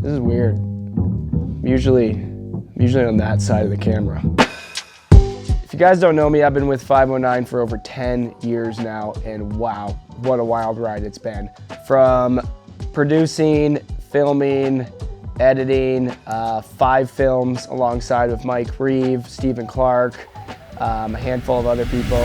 This is weird. I'm usually on that side of the camera. If you guys don't know me, I've been with 509 for over 10 years now, and wow, what a wild ride it's been. From producing, filming, editing, 5 films alongside with Mike Reeve, Stephen Clark, a handful of other people.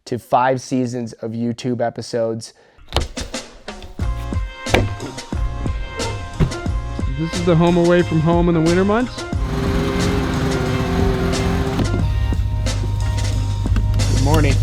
To 5 seasons of YouTube episodes. This is the home away from home in the winter months. Good morning.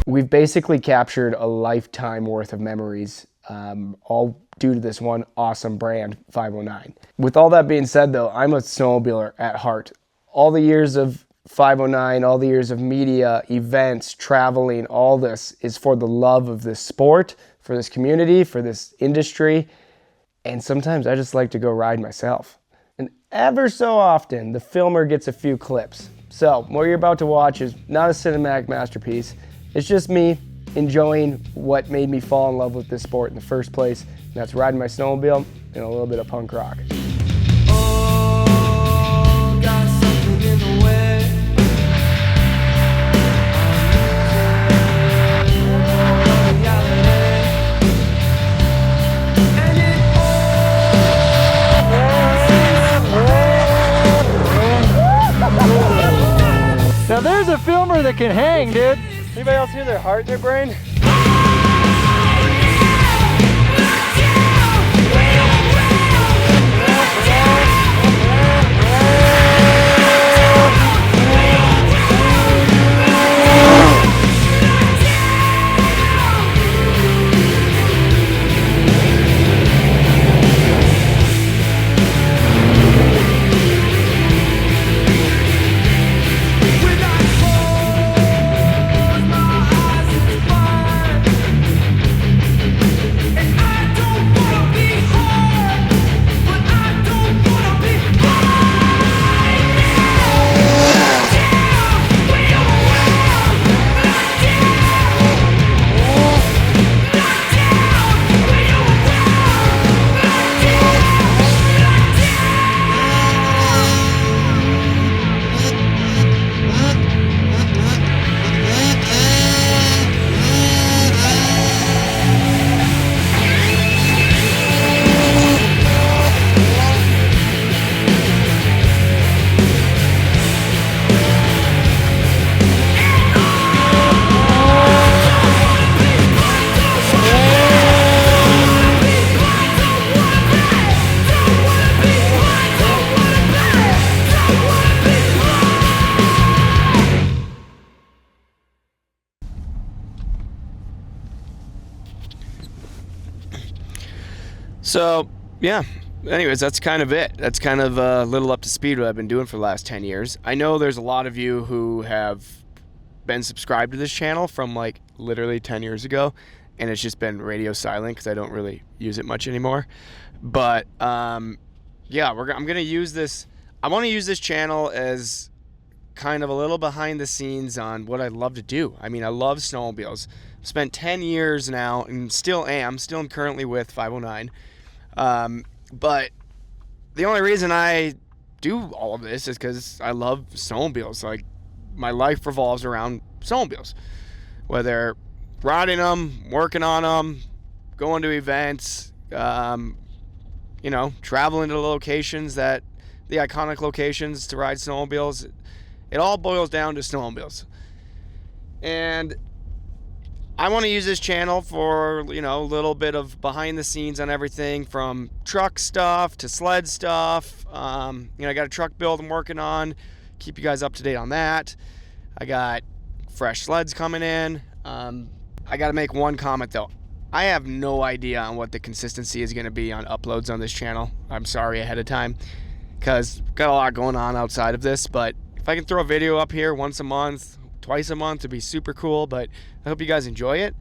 We've basically captured a lifetime worth of memories, all due to this one awesome brand, 509. With all that being said though, I'm a snowmobiler at heart. All the years of 509, all the years of media, events, traveling, all this is for the love of this sport, for this community, for this industry. And sometimes I just like to go ride myself. And ever so often, the filmer gets a few clips. So what you're about to watch is not a cinematic masterpiece. It's just me enjoying what made me fall in love with this sport in the first place. And that's riding my snowmobile and a little bit of punk rock. Oh, got something in the way. Now there's a filmer that can hang, dude. Anybody else hear their heart in their brain? So, yeah, anyways, that's kind of it. That's kind of a little up to speed what I've been doing for the last 10 years. I know there's a lot of you who have been subscribed to this channel from like literally 10 years ago, and it's just been radio silent because I don't really use it much anymore. But, yeah, I'm going to use this. I want to use this channel as kind of a little behind the scenes on what I love to do. I mean, I love snowmobiles. I've spent 10 years now and still am currently with 509. But the only reason I do all of this is because I love snowmobiles. Like, my life revolves around snowmobiles, whether riding them, working on them, going to events, you know, traveling to locations the iconic locations to ride snowmobiles. It all boils down to snowmobiles. And I want to use this channel for, you know, a little bit of behind the scenes on everything from truck stuff to sled stuff. You know, I got a truck build I'm working on. Keep you guys up to date on that. I got fresh sleds coming in. I got to make one comment though. I have no idea on what the consistency is going to be on uploads on this channel. I'm sorry ahead of time because got a lot going on outside of this, but if I can throw a video up here once a month, twice a month, it'd be super cool. But I hope you guys enjoy it.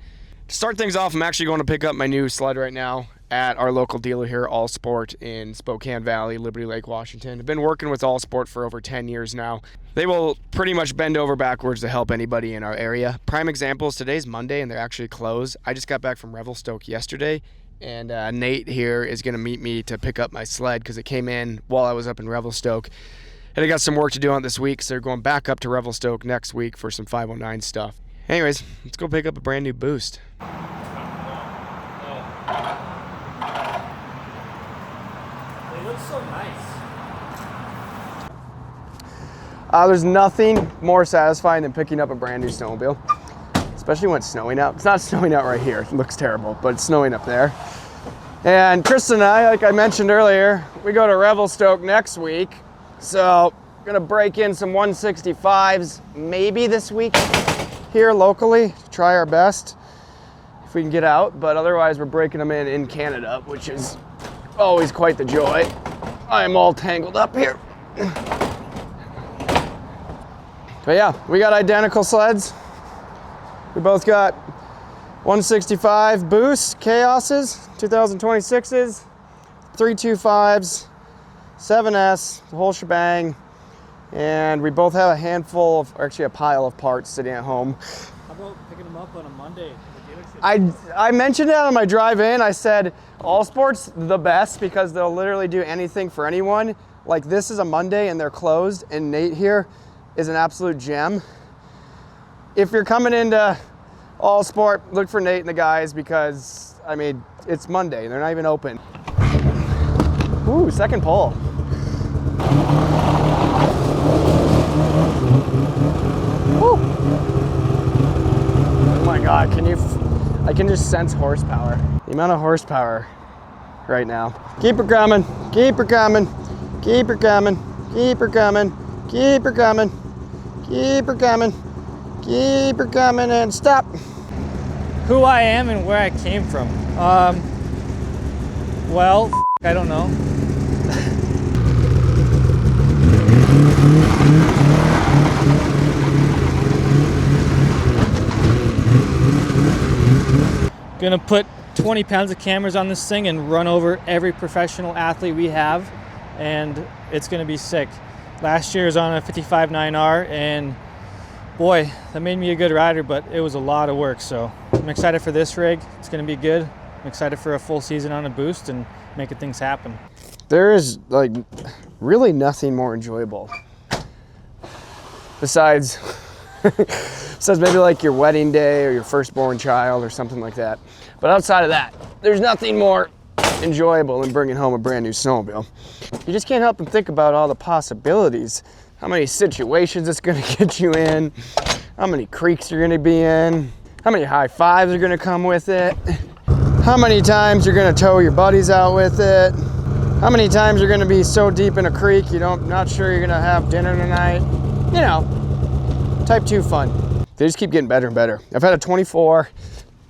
To start things off, I'm actually going to pick up my new sled right now, at our local dealer here, All Sport in Spokane Valley, Liberty Lake, Washington. I've been working with All Sport for over 10 years now. They will pretty much bend over backwards to help anybody in our area. Prime examples, today's Monday and they're actually closed. I just got back from Revelstoke yesterday, and Nate here is going to meet me to pick up my sled because it came in while I was up in Revelstoke. And I got some work to do on it this week, so they're going back up to Revelstoke next week for some 509 stuff. Anyways, let's go pick up a brand new boost. Looks so nice. There's nothing more satisfying than picking up a brand new snowmobile, especially when it's snowing out. It's not snowing out right here. It looks terrible, but it's snowing up there. And Tristan and I, like I mentioned earlier, we go to Revelstoke next week. So gonna break in some 165s maybe this week here locally, try our best if we can get out, but otherwise we're breaking them in Canada, which is always quite the joy. I am all tangled up here. But yeah, we got identical sleds. We both got 165 Boosts, Khaoses, 2026s, 325s, 7S, the whole shebang. And we both have a handful of, or actually a pile of parts sitting at home. How about picking them up on a Monday at the dealership? I mentioned it on my drive in. I said All Sport's the best because they'll literally do anything for anyone. Like this is a Monday and they're closed, and Nate here is an absolute gem. If you're coming into All Sport, look for Nate and the guys because, I mean, it's Monday. They're not even open. Ooh, second pull. Woo. Oh my God, I can just sense horsepower. The amount of horsepower right now. Keep her coming, keep her coming, keep her coming, keep her coming, keep her coming, keep her coming, keep her coming, and stop. Who I am and where I came from. Well, I don't know. Gonna put 20 pounds of cameras on this thing and run over every professional athlete we have, and it's gonna be sick. Last year I was on a 55.9R, and boy, that made me a good rider, but it was a lot of work. So I'm excited for this rig. It's gonna be good. I'm excited for a full season on a Boost and making things happen. There is like really nothing more enjoyable besides maybe like your wedding day or your firstborn child or something like that. But outside of that, there's nothing more enjoyable than bringing home a brand new snowmobile. You just can't help but think about all the possibilities, how many situations it's gonna get you in, how many creeks you're gonna be in, how many high fives are gonna come with it, how many times you're gonna tow your buddies out with it, how many times you're gonna be so deep in a creek not sure you're gonna have dinner tonight. You know, type 2 fun. They just keep getting better and better. I've had a 24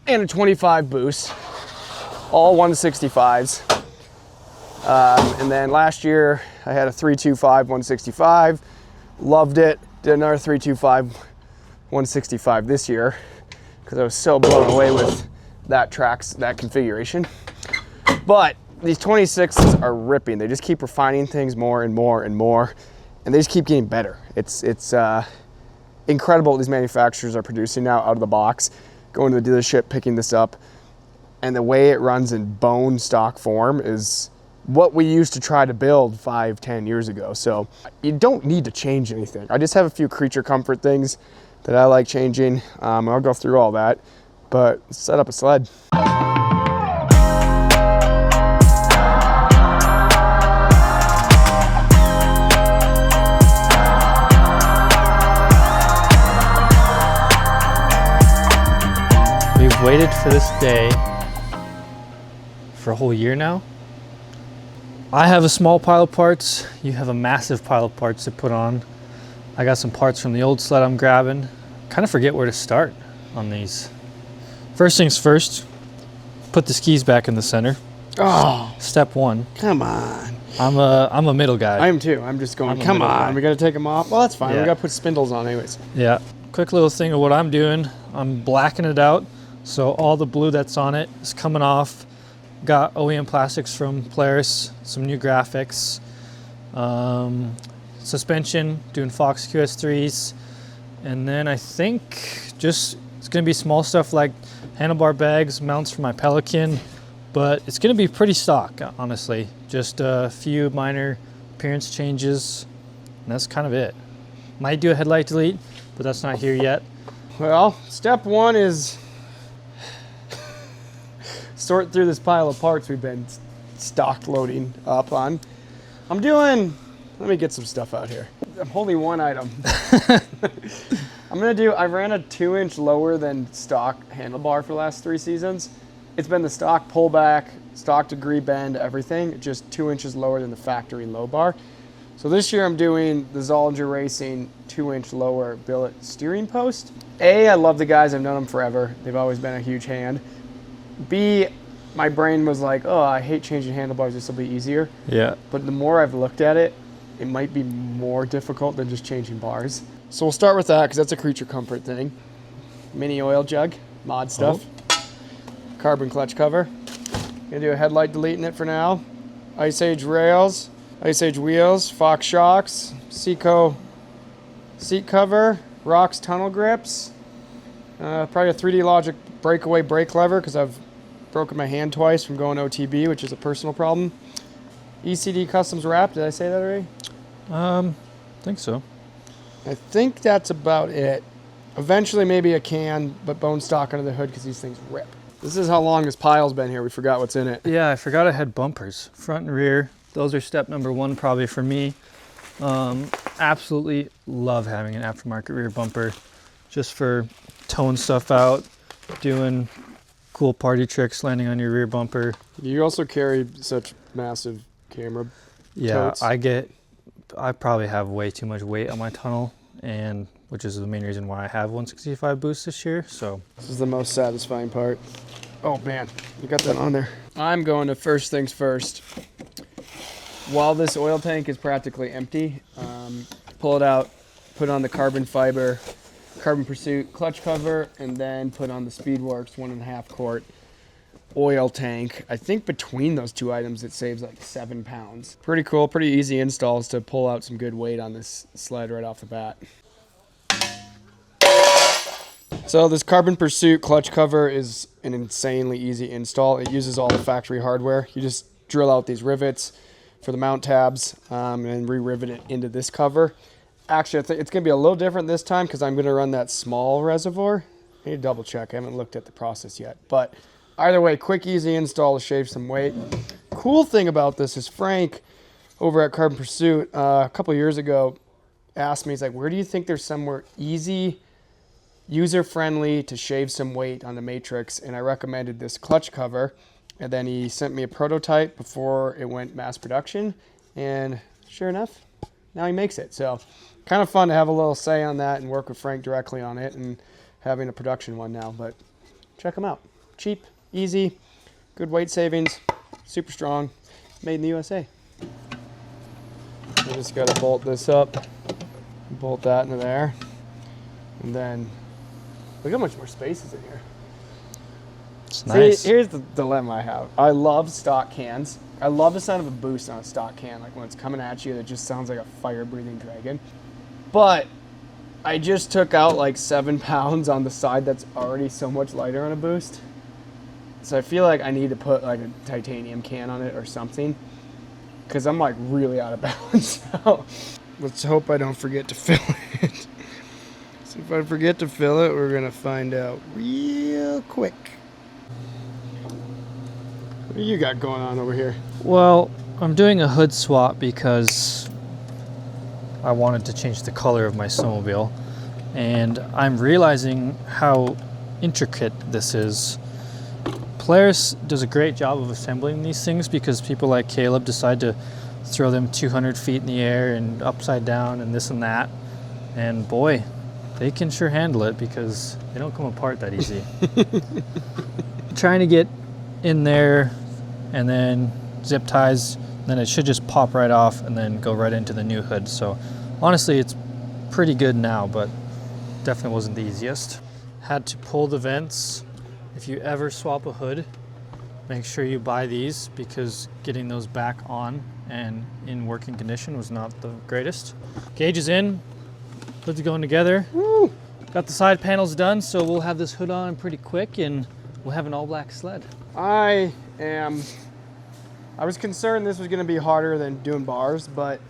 and a 25 Boost, all 165s. And then last year I had a 325 165, loved it. Did another 325 165 this year because I was so blown away with that configuration. But these 26s are ripping. They just keep refining things more and more and more, and they just keep getting better. It's incredible what these manufacturers are producing now out of the box. Going to the dealership, picking this up, and the way it runs in bone stock form is what we used to try to build 5-10 years ago. So you don't need to change anything. I just have a few creature comfort things that I like changing. I'll go through all that, but let's set up a sled. We've waited for this day for a whole year now. I have a small pile of parts. You have a massive pile of parts to put on. I got some parts from the old sled I'm grabbing. Kind of forget where to start on these. First things first, put the skis back in the center. Oh, Step one. come on. I'm a middle guy. I am too. I'm just going, come on. We got to take them off. Well, that's fine. Yeah. We got to put spindles on anyways. Yeah. Quick little thing of what I'm doing. I'm blacking it out. So all the blue that's on it is coming off. got OEM plastics from Polaris, some new graphics, suspension, doing Fox QS3s, and then I think just it's gonna be small stuff like handlebar bags, mounts for my Pelican, but it's gonna be pretty stock, honestly. Just a few minor appearance changes, and that's kind of it. Might do a headlight delete, but that's not here yet. Well, step one is sort through this pile of parts we've been stock loading up on. Let me get some stuff out here. I'm holding one item. I ran a 2-inch lower than stock handlebar for the last 3 seasons. It's been the stock pullback, stock degree bend, everything, just 2 inches lower than the factory low bar. So this year I'm doing the Zollinger Racing 2-inch lower billet steering post. A, I love the guys, I've known them forever. They've always been a huge hand. B, my brain was like, oh, I hate changing handlebars, this will be easier. Yeah. But the more I've looked at it, it might be more difficult than just changing bars. So we'll start with that because that's a creature comfort thing. Mini oil jug, mod stuff. Carbon clutch cover. Gonna do a headlight delete in it for now. Ice Age rails, Ice Age wheels, Fox shocks, Seco seat cover, Rocks tunnel grips. Probably a 3D Logic breakaway brake lever because I've broken my hand twice from going OTB, which is a personal problem. ECD Customs wrap, did I say that already? I think so. I think that's about it. Eventually maybe a can, but bone stock under the hood because these things rip. This is how long this pile's been here. We forgot what's in it. Yeah, I forgot I had bumpers, front and rear. Those are step number 1 probably for me. Absolutely love having an aftermarket rear bumper just for towing stuff out, doing cool party tricks, landing on your rear bumper. You also carry such massive camera totes. I probably have way too much weight on my tunnel, and which is the main reason why I have 165 boost this year. So this is the most satisfying part. Oh man, you got that on there. I'm going to first things first. While this oil tank is practically empty, pull it out, put on the carbon fiber, Carbon Pursuit clutch cover, and then put on the Speedworks 1.5 quart oil tank. I think between those 2 items it saves like 7 pounds. Pretty cool, pretty easy installs to pull out some good weight on this sled right off the bat. So this Carbon Pursuit clutch cover is an insanely easy install. It uses all the factory hardware. You just drill out these rivets for the mount tabs and re-rivet it into this cover. Actually, I think it's going to be a little different this time because I'm going to run that small reservoir. I need to double check. I haven't looked at the process yet. But either way, quick, easy install to shave some weight. Cool thing about this is Frank over at Carbon Pursuit a couple years ago asked me, he's like, where do you think there's somewhere easy, user-friendly to shave some weight on the Matrix? And I recommended this clutch cover. And then he sent me a prototype before it went mass production. And sure enough, now he makes it. So kind of fun to have a little say on that and work with Frank directly on it and having a production one now. But check them out. Cheap, easy, good weight savings, super strong, made in the USA. I just got to bolt this up, bolt that into there. And then look how much more space is in here. it's nice. See, here's the dilemma I have. I love stock cans. I love the sound of a boost on a stock can, like when it's coming at you, it just sounds like a fire-breathing dragon. But I just took out like 7 pounds on the side that's already so much lighter on a boost. So I feel like I need to put like a titanium can on it or something because I'm like really out of balance now. Let's hope I don't forget to fill it. So if I forget to fill it, we're gonna find out real quick. What do you got going on over here? Well, I'm doing a hood swap because I wanted to change the color of my snowmobile, and I'm realizing how intricate this is. Polaris does a great job of assembling these things because people like Caleb decide to throw them 200 feet in the air and upside down and this and that, and boy, they can sure handle it because they don't come apart that easy. Trying to get in there and then zip ties, then it should just pop right off and then go right into the new hood. So honestly, it's pretty good now, but definitely wasn't the easiest. Had to pull the vents. If you ever swap a hood, Make sure you buy these because getting those back on and in working condition was not the greatest. Gauge is in, hoods are going together. Woo! Got the side panels done, so we'll have this hood on pretty quick and we'll have an all black sled. I was concerned this was gonna be harder than doing bars, but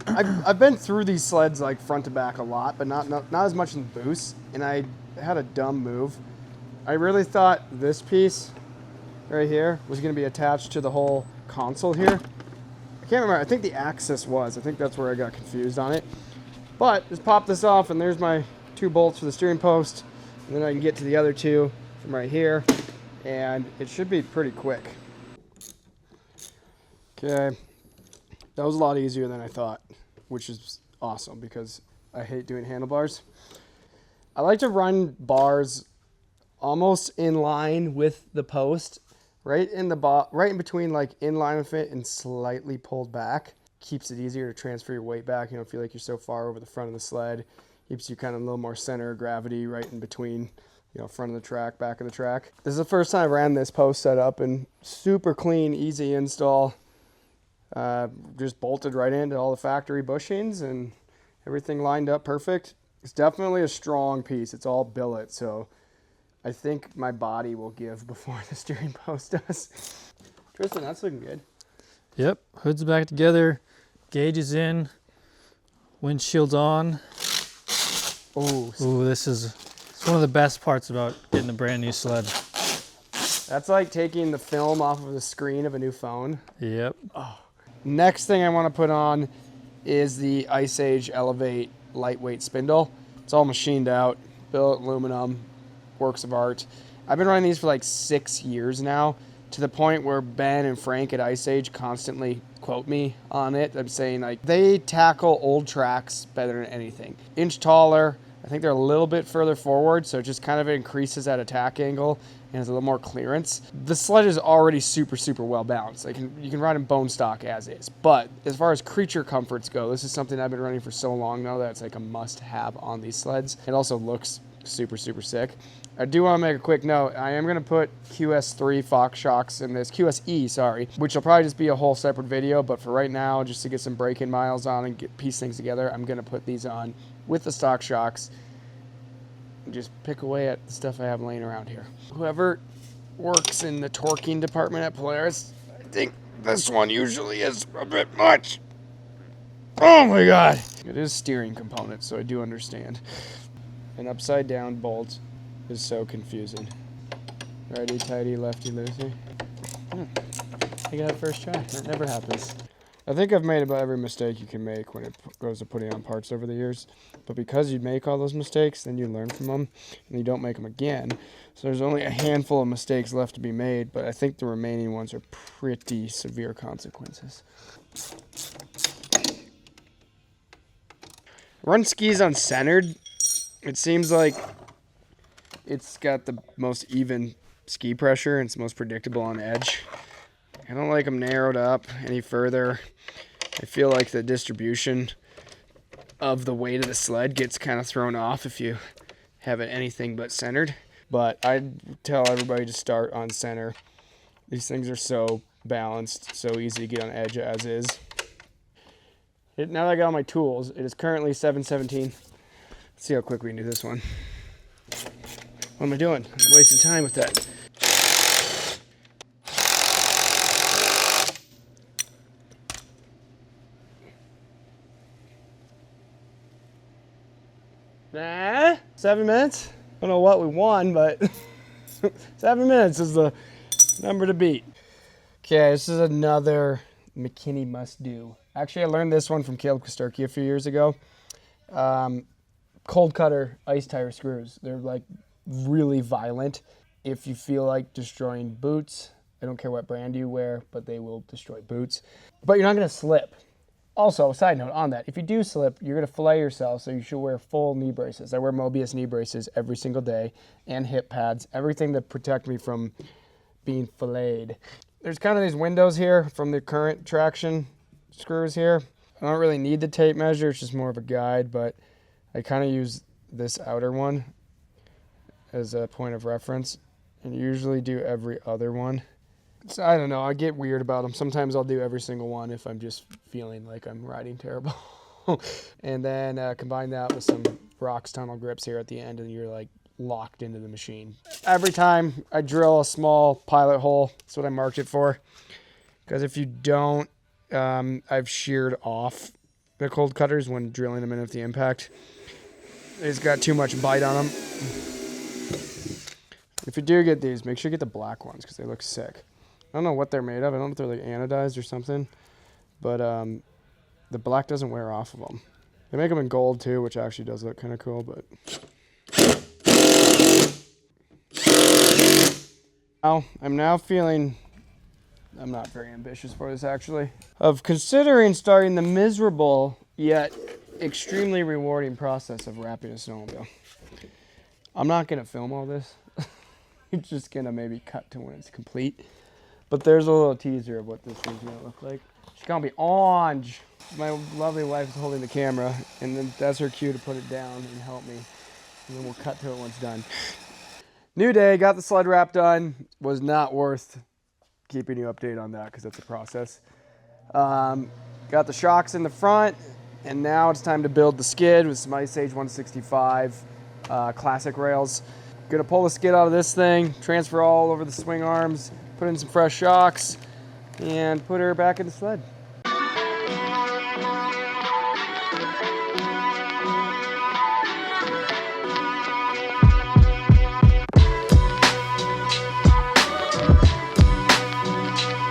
I've been through these sleds like front to back a lot, but not as much in the boost, and I had a dumb move. I really thought this piece right here was going to be attached to the whole console here. I can't remember. I think the axis was. I think that's where I got confused on it. But just pop this off, and there's my 2 bolts for the steering post, and then I can get to the other 2 from right here, and it should be pretty quick. Okay, that was a lot easier than I thought, which is awesome because I hate doing handlebars. I like to run bars almost in line with the post, right in between, like in line with it and slightly pulled back. Keeps it easier to transfer your weight back. You don't feel like you're so far over the front of the sled. Keeps you kind of a little more center of gravity right in between, you know, front of the track, back of the track. This is the first time I ran this post setup, and super clean, easy install. Just bolted right into all the factory bushings and everything lined up perfect. It's definitely a strong piece. It's all billet, so I think my body will give before the steering post does. Tristan, that's looking good. Yep, hood's back together, gauge is in, windshield's on. Ooh, this is one of the best parts about getting a brand new sled. That's like taking the film off of the screen of a new phone. Yep. Oh. Next thing I want to put on is the Ice Age Elevate lightweight spindle. It's all machined out, billet aluminum, works of art. I've been running these for like 6 years now, to the point where Ben and Frank at Ice Age constantly quote me on it. I'm saying like they tackle old tracks better than anything. Inch taller. I think they're a little bit further forward, so it just kind of increases that attack angle and has a little more clearance. The sled is already super, super well balanced. You can ride in bone stock as is. But as far as creature comforts go, this is something I've been running for so long now that it's like a must-have on these sleds. It also looks super, super sick. I do want to make a quick note. I am going to put QS3 Fox shocks in this, QSE, sorry, which will probably just be a whole separate video, but for right now, just to get some break-in miles on and piece things together, I'm going to put these on with the stock shocks and just pick away at the stuff I have laying around here. Whoever works in the torquing department at Polaris, I think this one usually is a bit much. Oh my God. It is steering component, so I do understand. An upside down bolt is so confusing. Righty tighty, lefty loosey. I got it first try. That never happens. I think I've made about every mistake you can make when it goes to putting on parts over the years. But because you make all those mistakes, then you learn from them, and you don't make them again. So there's only a handful of mistakes left to be made, but I think the remaining ones are pretty severe consequences. Run skis uncentered. It seems like it's got the most even ski pressure and it's most predictable on edge. I don't like them narrowed up any further. I feel like the distribution of the weight of the sled gets kind of thrown off if you have it anything but centered. But I'd tell everybody to start on center. These things are so balanced, so easy to get on edge as is. Now that I got all my tools, it is currently 7:17. Let's see how quick we can do this one. What am I doing? I'm wasting time with that. Nah, 7 minutes. I don't know what we won, but 7 minutes is the number to beat. Okay, this is another McKinney must-do. Actually, I learned this one from Caleb Kosterky a few years ago. Cold cutter ice tire screws. They're like really violent. If you feel like destroying boots, I don't care what brand you wear, but they will destroy boots. But you're not going to slip. Also, side note on that, if you do slip, you're going to fillet yourself, so you should wear full knee braces. I wear Mobius knee braces every single day, and hip pads, everything to protect me from being filleted. There's kind of these windows here from the current traction screws here. I don't really need the tape measure, it's just more of a guide, but I kind of use this outer one as a point of reference. and usually do every other one. So I don't know, I get weird about them. Sometimes I'll do every single one if I'm just feeling like I'm riding terrible. And then combine that with some Rox tunnel grips here at the end, and you're like locked into the machine. Every time I drill a small pilot hole, that's what I marked it for. Because if you don't, I've sheared off the cold cutters when drilling them in with the impact. It's got too much bite on them. If you do get these, make sure you get the black ones because they look sick. I don't know what they're made of. I don't know if they're like anodized or something, but the black doesn't wear off of them. They make them in gold too, which actually does look kind of cool, but. Now, I'm now feeling, I'm not very ambitious for this actually, of considering starting the miserable yet extremely rewarding process of wrapping a snowmobile. I'm not gonna film all this. I'm just gonna maybe cut to when it's complete. But there's a little teaser of what this thing's gonna look like. She's gonna be orange. My lovely wife is holding the camera, and then that's her cue to put it down and help me. And then we'll cut to it when it's done. New day, got the sled wrap done. Was not worth keeping you updated on that because that's a process. Got the shocks in the front, and now it's time to build the skid with some Ice Age 165 classic rails. Gonna pull the skid out of this thing, transfer all over the swing arms, put in some fresh shocks, and put her back in the sled.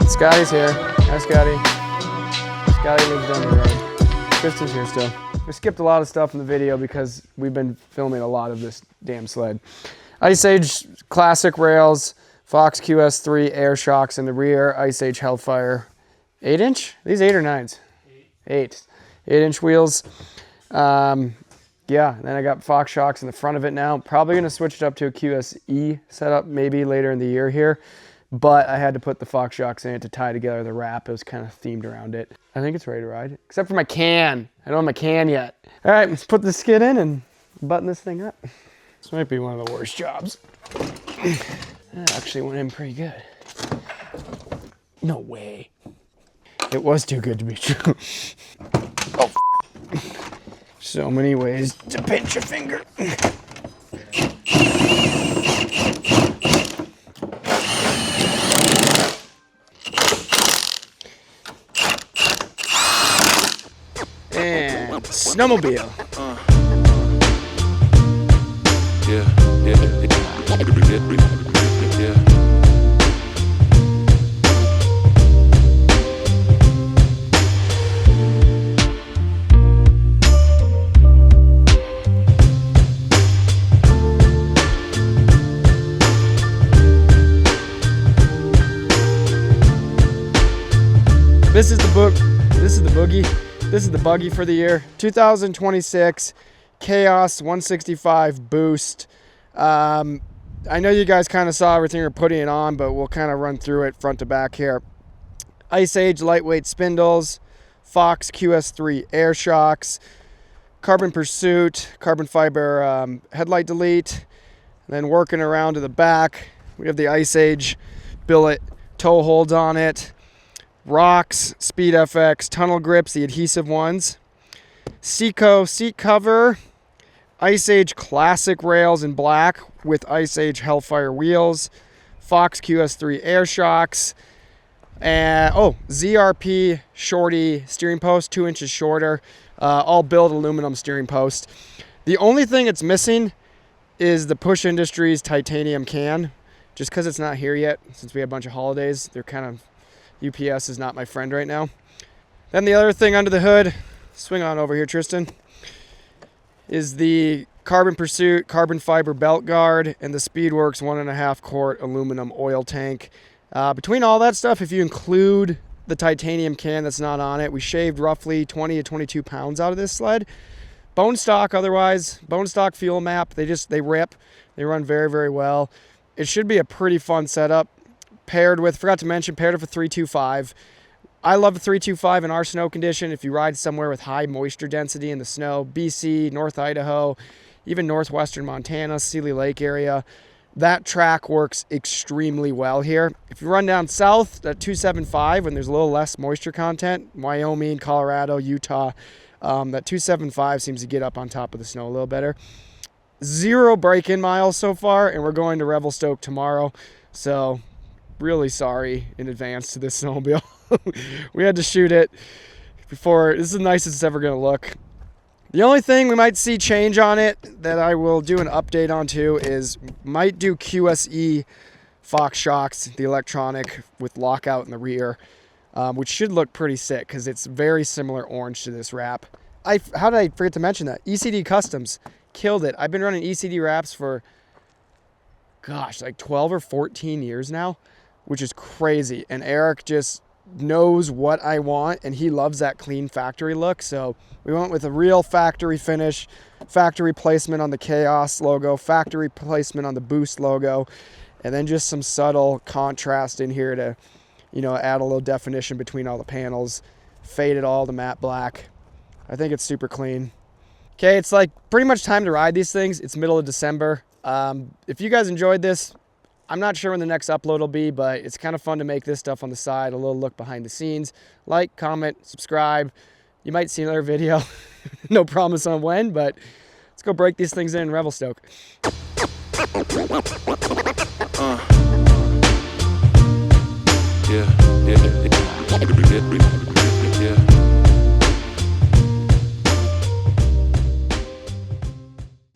Scotty's here. Hi, Scotty. Scotty lives down the road. Kristen's here still. We skipped a lot of stuff in the video because we've been filming a lot of this damn sled. Ice Age classic rails, Fox QS3 air shocks in the rear, Ice Age Hellfire 8-inch? These 8 or 9s? 8. 8-inch wheels. Yeah, then I got Fox shocks in the front of it now. Probably gonna switch it up to a QSE setup maybe later in the year here. But I had to put the Fox shocks in it to tie together the wrap. It was kind of themed around it. I think it's ready to ride, except for my can. I don't have my can yet. All right, let's put the skid in and button this thing up. This might be one of the worst jobs. That actually went in pretty good. No way. It was too good to be true. Oh, so many ways to pinch a finger. And snowmobile. This is the book. This is the boogie. This is the buggy for the year. 2026 Khaos 165 Boost. I know you guys kind of saw everything we're putting it on, but we'll kind of run through it front to back here. Ice Age lightweight spindles, Fox QS3 air shocks, Carbon Pursuit, carbon fiber headlight delete. And then working around to the back, we have the Ice Age billet toe holds on it. Rox, Speed FX, tunnel grips, the adhesive ones. Seco seat cover, Ice Age classic rails in black with Ice Age Hellfire wheels, Fox QS3 air shocks, and ZRP shorty steering post, 2 inches shorter, all built aluminum steering post. The only thing it's missing is the Push Industries titanium can, just because it's not here yet. Since we have a bunch of holidays, they're kind of, UPS is not my friend right now. Then the other thing under the hood, swing on over here, Tristan, is the Carbon Pursuit carbon fiber belt guard and the Speedworks 1.5 quart aluminum oil tank. Between all that stuff, if you include the titanium can that's not on it, we shaved roughly 20 to 22 pounds out of this sled. Bone stock otherwise, bone stock fuel map, they rip. They run very, very well. It should be a pretty fun setup. Paired with, forgot to mention, paired with a 325. I love the 325 in our snow condition. If you ride somewhere with high moisture density in the snow, BC, North Idaho, even northwestern Montana, Seeley Lake area, that track works extremely well here. If you run down south at 275 when there's a little less moisture content, Wyoming, Colorado, Utah, that 275 seems to get up on top of the snow a little better. 0 break-in miles so far, and we're going to Revelstoke tomorrow. So really sorry in advance to this snowmobile. We had to shoot it before. This is the nicest it's ever going to look. The only thing we might see change on it that I will do an update on too is might do QSE Fox shocks, the electronic with lockout in the rear, which should look pretty sick because it's very similar orange to this wrap. How did I forget to mention that? ECD Customs killed it. I've been running ECD wraps for, gosh, like 12 or 14 years now, which is crazy. And Eric just knows what I want, and he loves that clean factory look. So we went with a real factory finish, factory placement on the Khaos logo, factory placement on the Boost logo, and then just some subtle contrast in here to, you know, add a little definition between all the panels. Fade it all to matte black. I think it's super clean. Okay, it's like pretty much time to ride these things. It's middle of December. If you guys enjoyed this, I'm not sure when the next upload will be, but it's kind of fun to make this stuff on the side, a little look behind the scenes. Like, comment, subscribe. You might see another video. No promise on when, but let's go break these things in Revelstoke. Yeah.